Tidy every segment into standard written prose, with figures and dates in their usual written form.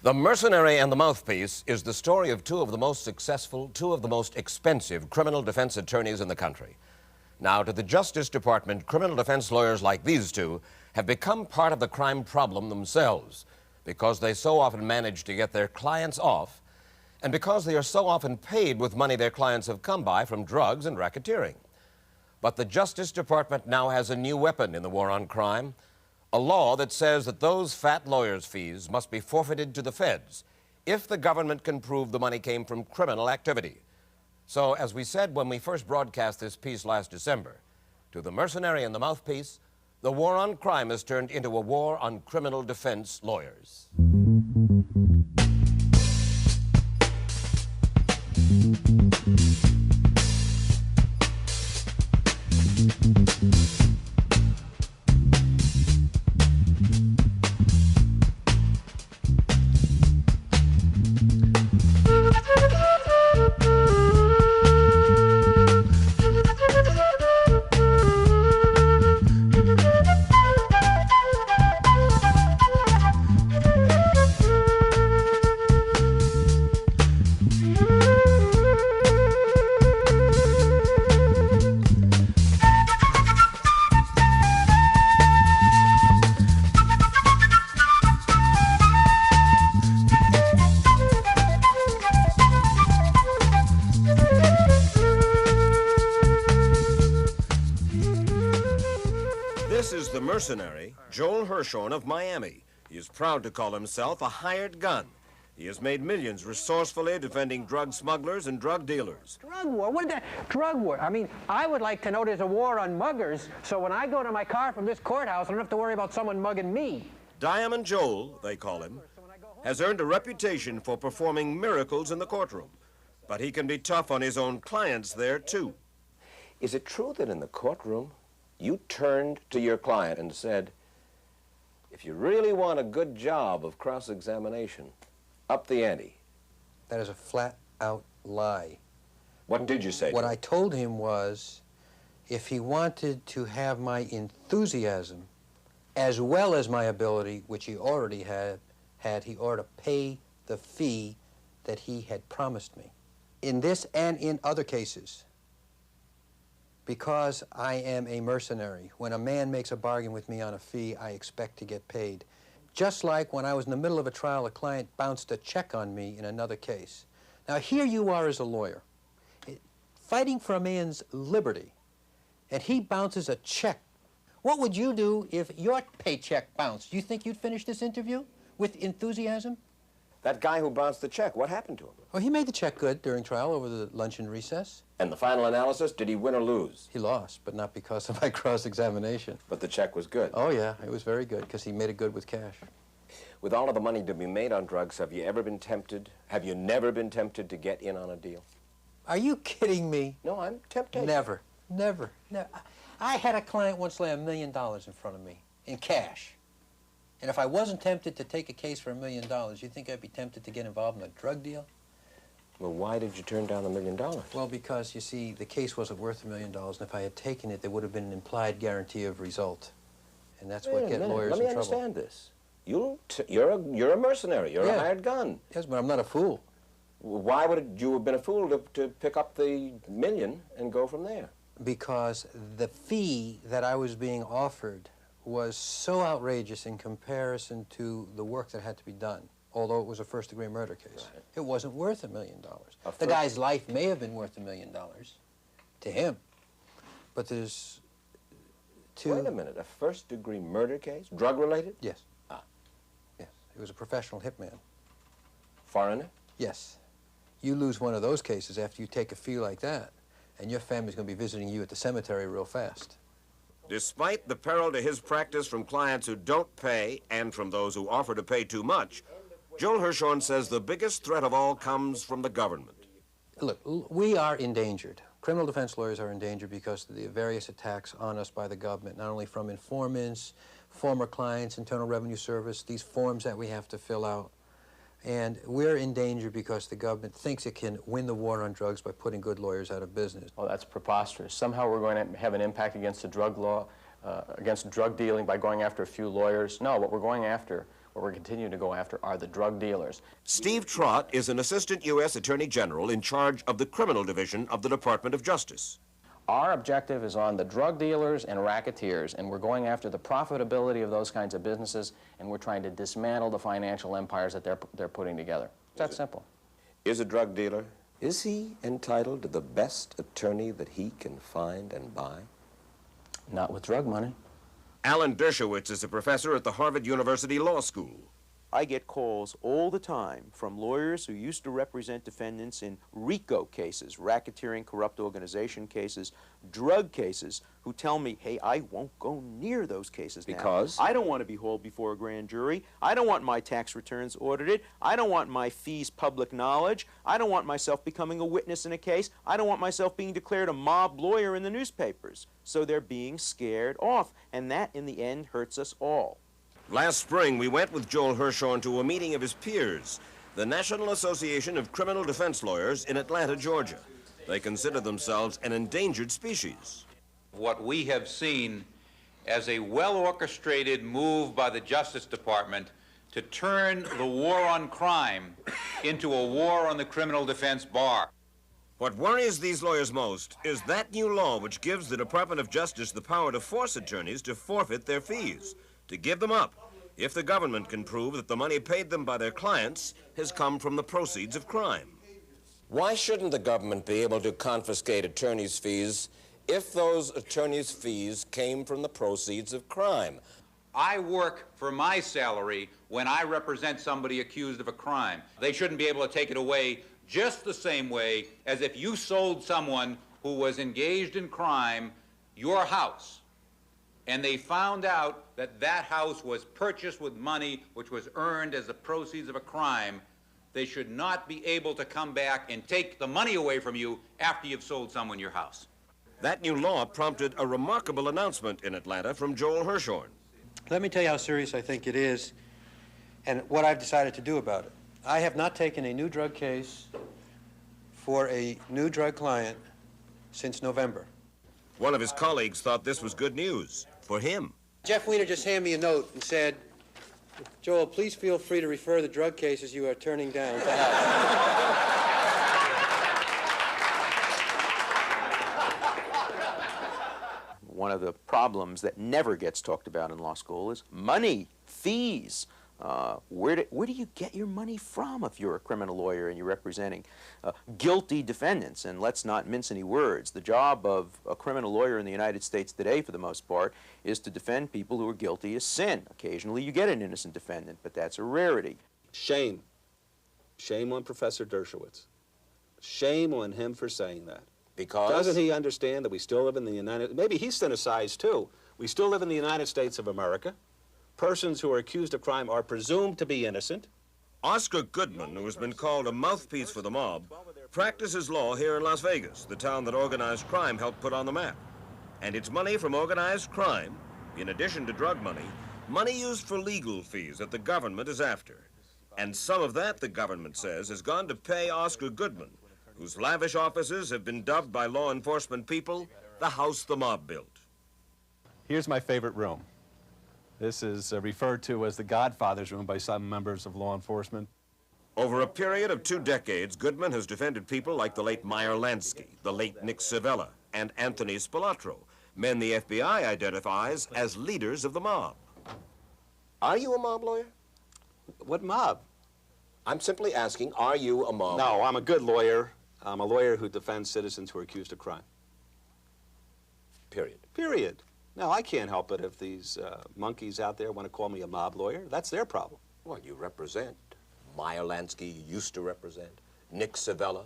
The Mercenary and the Mouthpiece is the story of two of the most successful, two of the most expensive criminal defense attorneys in the country. Now, to the Justice Department, criminal defense lawyers like these two have become part of the crime problem themselves because they so often manage to get their clients off and because they are so often paid with money their clients have come by from drugs and racketeering. But the Justice Department now has a new weapon in the war on crime, a law that says that those fat lawyers' fees must be forfeited to the feds if the government can prove the money came from criminal activity. So, as we said when we first broadcast this piece last December, to the Mercenary and the Mouthpiece, the war on crime has turned into a war on criminal defense lawyers. This is the Mercenary, Joel Hirshhorn of Miami. He is proud to call himself a hired gun. He has made millions resourcefully defending drug smugglers and drug dealers. Drug war? What is that? Drug war? I mean, I would like to know there's a war on muggers, so when I go to my car from this courthouse, I don't have to worry about someone mugging me. Diamond Joel, they call him, has earned a reputation for performing miracles in the courtroom. But he can be tough on his own clients there, too. Is it true that in the courtroom, you turned to your client and said, if you really want a good job of cross-examination, up the ante? That is a flat-out lie. What did you say? What I told him was, if he wanted to have my enthusiasm as well as my ability, which he already had, he ought to pay the fee that he had promised me. In this and in other cases, because I am a mercenary, when a man makes a bargain with me on a fee, I expect to get paid. Just like when I was in the middle of a trial, a client bounced a check on me in another case. Now here you are as a lawyer, fighting for a man's liberty, and he bounces a check. What would you do if your paycheck bounced? Do you think you'd finish this interview with enthusiasm? That guy who bounced the check, what happened to him? Well, he made the check good during trial over the luncheon recess. And the final analysis, did he win or lose? He lost, but not because of my cross-examination. But the check was good. Oh, yeah, it was very good, because he made it good with cash. With all of the money to be made on drugs, have you ever been tempted? Have you never been tempted to get in on a deal? Are you kidding me? No, I'm tempted. Never, never, never. I had a client once lay $1 million in front of me, in cash. And if I wasn't tempted to take a case for $1 million, you think I'd be tempted to get involved in a drug deal? Well, why did you turn down $1 million? Well, because, you see, the case wasn't worth $1 million, and if I had taken it, there would have been an implied guarantee of result. And that's what gets lawyers in trouble. Let me understand this. You're a mercenary. You're a hired gun. Yes, but I'm not a fool. Why would you have been a fool to pick up the $1 million and go from there? Because the fee that I was being offered was so outrageous in comparison to the work that had to be done, although it was a first-degree murder case. Right. It wasn't worth $1 million. The guy's life may have been worth $1 million to him, but there's two... Wait a minute, a first-degree murder case? Drug-related? Yes. Ah. Yes, it was a professional hitman. Foreigner? Yes. You lose one of those cases after you take a fee like that, and your family's going to be visiting you at the cemetery real fast. Despite the peril to his practice from clients who don't pay and from those who offer to pay too much, Joel Hirshhorn says the biggest threat of all comes from the government. Look, we are endangered. Criminal defense lawyers are endangered because of the various attacks on us by the government, not only from informants, former clients, Internal Revenue Service, these forms that we have to fill out. And we're in danger because the government thinks it can win the war on drugs by putting good lawyers out of business. Well, that's preposterous. Somehow we're going to have an impact against the drug law, against drug dealing by going after a few lawyers. No, what we're going after What we're continuing to go after are the drug dealers. Steve Trott is an assistant U.S. Attorney General in charge of the criminal division of the Department of Justice. Our objective is on the drug dealers and racketeers, and we're going after the profitability of those kinds of businesses, and we're trying to dismantle the financial empires that they're putting together. It's that simple. Is a drug dealer, is he entitled to the best attorney that he can find and buy? Not with drug money. Alan Dershowitz is a professor at the Harvard University Law School. I get calls all the time from lawyers who used to represent defendants in RICO cases, racketeering, corrupt organization cases, drug cases, who tell me, hey, I won't go near those cases now. Because? I don't want to be hauled before a grand jury. I don't want my tax returns audited. I don't want my fees public knowledge. I don't want myself becoming a witness in a case. I don't want myself being declared a mob lawyer in the newspapers. So they're being scared off, and that, in the end, hurts us all. Last spring, we went with Joel Hirshhorn to a meeting of his peers, the National Association of Criminal Defense Lawyers in Atlanta, Georgia. They consider themselves an endangered species. What we have seen as a well-orchestrated move by the Justice Department to turn the war on crime into a war on the criminal defense bar. What worries these lawyers most is that new law which gives the Department of Justice the power to force attorneys to forfeit their fees, to give them up, if the government can prove that the money paid them by their clients has come from the proceeds of crime. Why shouldn't the government be able to confiscate attorneys' fees if those attorneys' fees came from the proceeds of crime? I work for my salary when I represent somebody accused of a crime. They shouldn't be able to take it away just the same way as if you sold someone who was engaged in crime your house, and they found out that that house was purchased with money which was earned as the proceeds of a crime. They should not be able to come back and take the money away from you after you've sold someone your house. That new law prompted a remarkable announcement in Atlanta from Joel Hirshhorn. Let me tell you how serious I think it is and what I've decided to do about it. I have not taken a new drug case for a new drug client since November. One of his colleagues thought this was good news for him. Jeff Weiner just handed me a note and said, Joel, please feel free to refer the drug cases you are turning down to House. One of the problems that never gets talked about in law school is money, fees. Where do you get your money from if you're a criminal lawyer and you're representing guilty defendants? And let's not mince any words. The job of a criminal lawyer in the United States today, for the most part, is to defend people who are guilty of sin. Occasionally you get an innocent defendant, but that's a rarity. Shame. Shame on Professor Dershowitz. Shame on him for saying that. Because? Doesn't he understand that we still live in the maybe he's cynicized too. We still live in the United States of America. Persons who are accused of crime are presumed to be innocent. Oscar Goodman, who has been called a mouthpiece for the mob, practices law here in Las Vegas, the town that organized crime helped put on the map. And it's money from organized crime, in addition to drug money, money used for legal fees that the government is after. And some of that, the government says, has gone to pay Oscar Goodman, whose lavish offices have been dubbed by law enforcement people the house the mob built. Here's my favorite room. This is referred to as the Godfather's room by some members of law enforcement. Over a period of 2 decades, Goodman has defended people like the late Meyer Lansky, the late Nick Civella, and Anthony Spilatro, men the FBI identifies as leaders of the mob. Are you a mob lawyer? What mob? I'm simply asking, are you a mob lawyer? No, I'm a good lawyer. I'm a lawyer who defends citizens who are accused of crime. Period. Period. Now, I can't help it if these monkeys out there want to call me a mob lawyer. That's their problem. Well, you represent. Meyer Lansky, you used to represent. Nick Civella.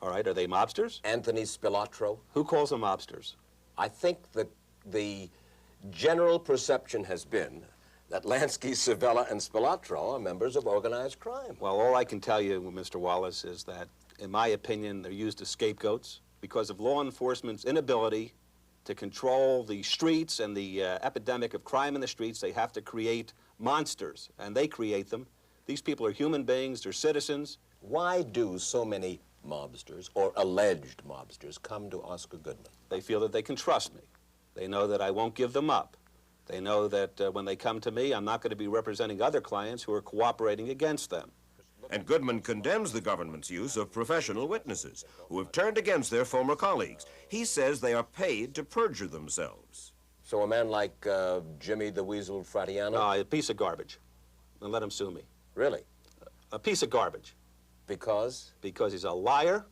All right, are they mobsters? Anthony Spilatro. Who calls them mobsters? I think that the general perception has been that Lansky, Civella, and Spilatro are members of organized crime. Well, all I can tell you, Mr. Wallace, is that, in my opinion, they're used as scapegoats because of law enforcement's inability to control the streets and the epidemic of crime in the streets. They have to create monsters, and they create them. These people are human beings, they're citizens. Why do so many mobsters, or alleged mobsters, come to Oscar Goodman? They feel that they can trust me. They know that I won't give them up. They know that when they come to me, I'm not going to be representing other clients who are cooperating against them. And Goodman condemns the government's use of professional witnesses who have turned against their former colleagues. He says they are paid to perjure themselves. So a man like Jimmy the Weasel Fratiano? A piece of garbage. And let him sue me. Really? A piece of garbage. Because? Because he's a liar,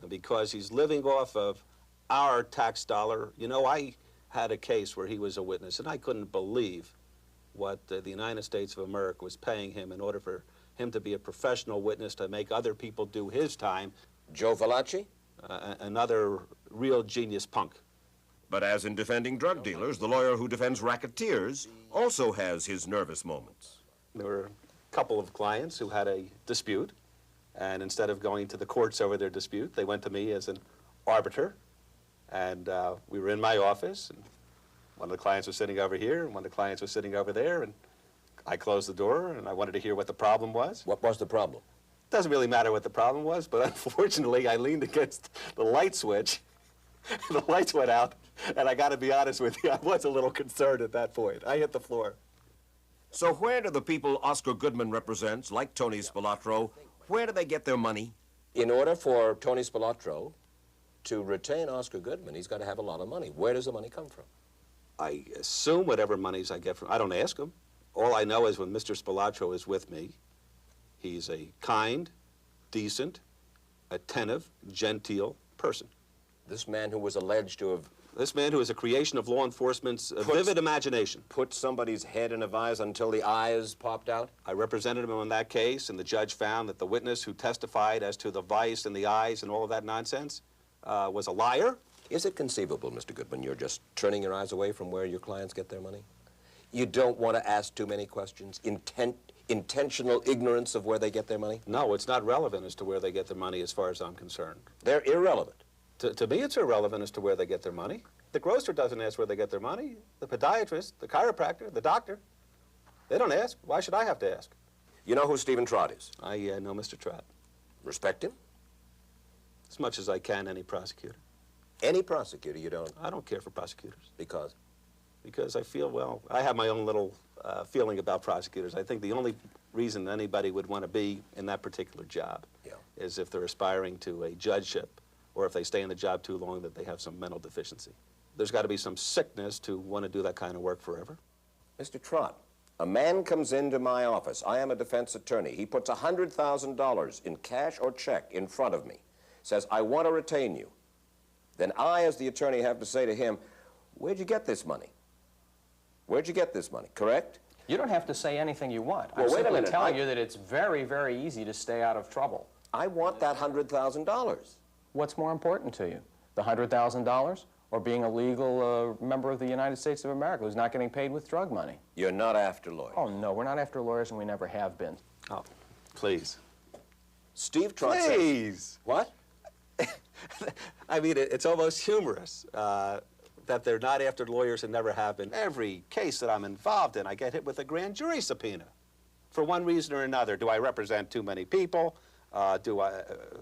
and because he's living off of our tax dollar. You know, I had a case where he was a witness, and I couldn't believe what the United States of America was paying him in order for him to be a professional witness to make other people do his time. Joe Valachi? Another real genius punk. But as in defending drug dealers, the lawyer who defends racketeers also has his nervous moments. There were a couple of clients who had a dispute, and instead of going to the courts over their dispute, they went to me as an arbiter. And we were in my office, and one of the clients was sitting over here, and one of the clients was sitting over there, and I closed the door, and I wanted to hear what the problem was. What was the problem? Doesn't really matter what the problem was, but unfortunately, I leaned against the light switch, and the lights went out, and I got to be honest with you, I was a little concerned at that point. I hit the floor. So where do the people Oscar Goodman represents, like Tony Spilatro, where do they get their money? In order for Tony Spilatro to retain Oscar Goodman, he's got to have a lot of money. Where does the money come from? I assume whatever monies I get from, I don't ask him. All I know is when Mr. Spilatro is with me, he's a kind, decent, attentive, genteel person. This man who was alleged to have... This man who is a creation of law enforcement's vivid imagination. Put somebody's head in a vise until the eyes popped out? I represented him in that case, and the judge found that the witness who testified as to the vice and the eyes and all of that nonsense was a liar. Is it conceivable, Mr. Goodman, you're just turning your eyes away from where your clients get their money? You don't want to ask too many questions? Intentional ignorance of where they get their money? No, it's not relevant as to where they get their money as far as I'm concerned. They're irrelevant. To me, it's irrelevant as to where they get their money. The grocer doesn't ask where they get their money. The podiatrist, the chiropractor, the doctor, they don't ask. Why should I have to ask? You know who Stephen Trott is? I know Mr. Trott. Respect him? As much as I can, any prosecutor. Any prosecutor you don't? I don't care for prosecutors. Because? Because I feel, well, I have my own little feeling about prosecutors. I think the only reason anybody would want to be in that particular job is if they're aspiring to a judgeship, or if they stay in the job too long that they have some mental deficiency. There's got to be some sickness to want to do that kind of work forever. Mr. Trott, a man comes into my office. I am a defense attorney. He puts $100,000 in cash or check in front of me, says, I want to retain you. Then I, as the attorney, have to say to him, where'd you get this money? Where'd you get this money, correct? You don't have to say anything you want. Well, I'm wait a simply minute. telling you that it's very, very easy to stay out of trouble. I want that $100,000. What's more important to you, the $100,000 or being a legal member of the United States of America who's not getting paid with drug money? You're not after lawyers. Oh, no, we're not after lawyers, and we never have been. Oh, please. Steve Trott says... Please. What? I mean, it's almost humorous that they're not after lawyers and never have been. Every case that I'm involved in, I get hit with a grand jury subpoena. For one reason or another, do I represent too many people?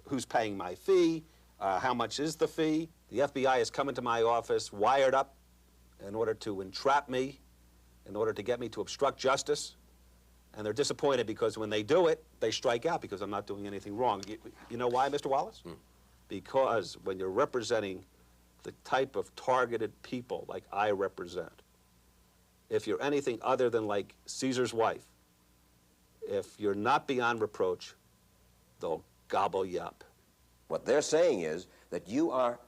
Who's paying my fee? How much is the fee? The FBI has come into my office wired up in order to entrap me, in order to get me to obstruct justice. And they're disappointed because when they do it, they strike out because I'm not doing anything wrong. You know why, Mr. Wallace? Because when you're representing the type of targeted people like I represent, if you're anything other than like Caesar's wife, if you're not beyond reproach, they'll gobble you up. What they're saying is that you are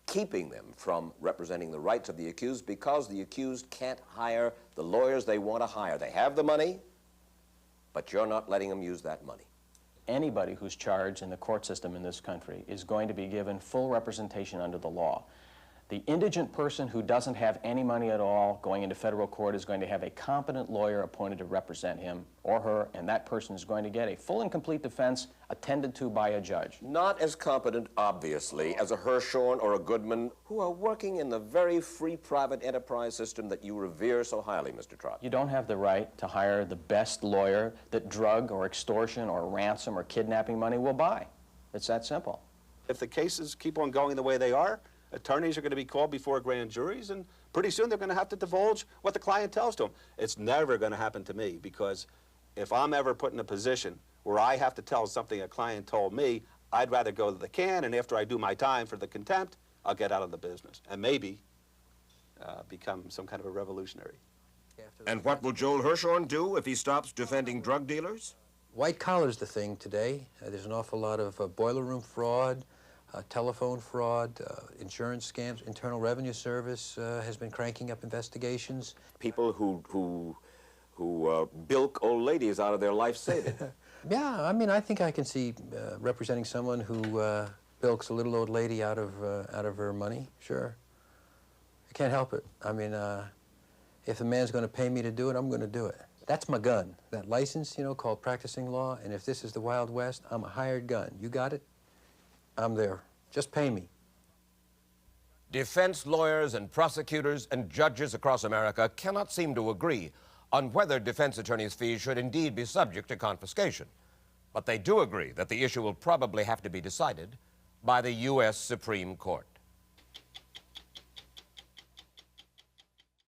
keeping them from representing the rights of the accused because the accused can't hire the lawyers they want to hire. They have the money, but you're not letting them use that money. Anybody who's charged in the court system in this country is going to be given full representation under the law. The indigent person who doesn't have any money at all going into federal court is going to have a competent lawyer appointed to represent him or her, and that person is going to get a full and complete defense attended to by a judge. Not as competent, obviously, as a Hirshhorn or a Goodman, who are working in the very free private enterprise system that you revere so highly, Mr. Trott. You don't have the right to hire the best lawyer that drug or extortion or ransom or kidnapping money will buy. It's that simple. If the cases keep on going the way they are, attorneys are going to be called before grand juries, and pretty soon they're going to have to divulge what the client tells to them. It's never going to happen to me, because if I'm ever put in a position where I have to tell something a client told me, I'd rather go to the can, and after I do my time for the contempt, I'll get out of the business and maybe become some kind of a revolutionary. And what will Joel Hirschhorn do if he stops defending drug dealers? White collar's the thing today. There's an awful lot of boiler room fraud, telephone fraud, insurance scams. Internal Revenue Service has been cranking up investigations. People who bilk old ladies out of their life savings. Yeah, I mean, I think I can see representing someone who bilks a little old lady out of her money. Sure. I can't help it. I mean, if the man's going to pay me to do it, I'm going to do it. That's my gun. That license, you know, called practicing law. And if this is the Wild West, I'm a hired gun. You got it? I'm there. Just pay me. Defense lawyers and prosecutors and judges across America cannot seem to agree on whether defense attorneys' fees should indeed be subject to confiscation. But they do agree that the issue will probably have to be decided by the U.S. Supreme Court.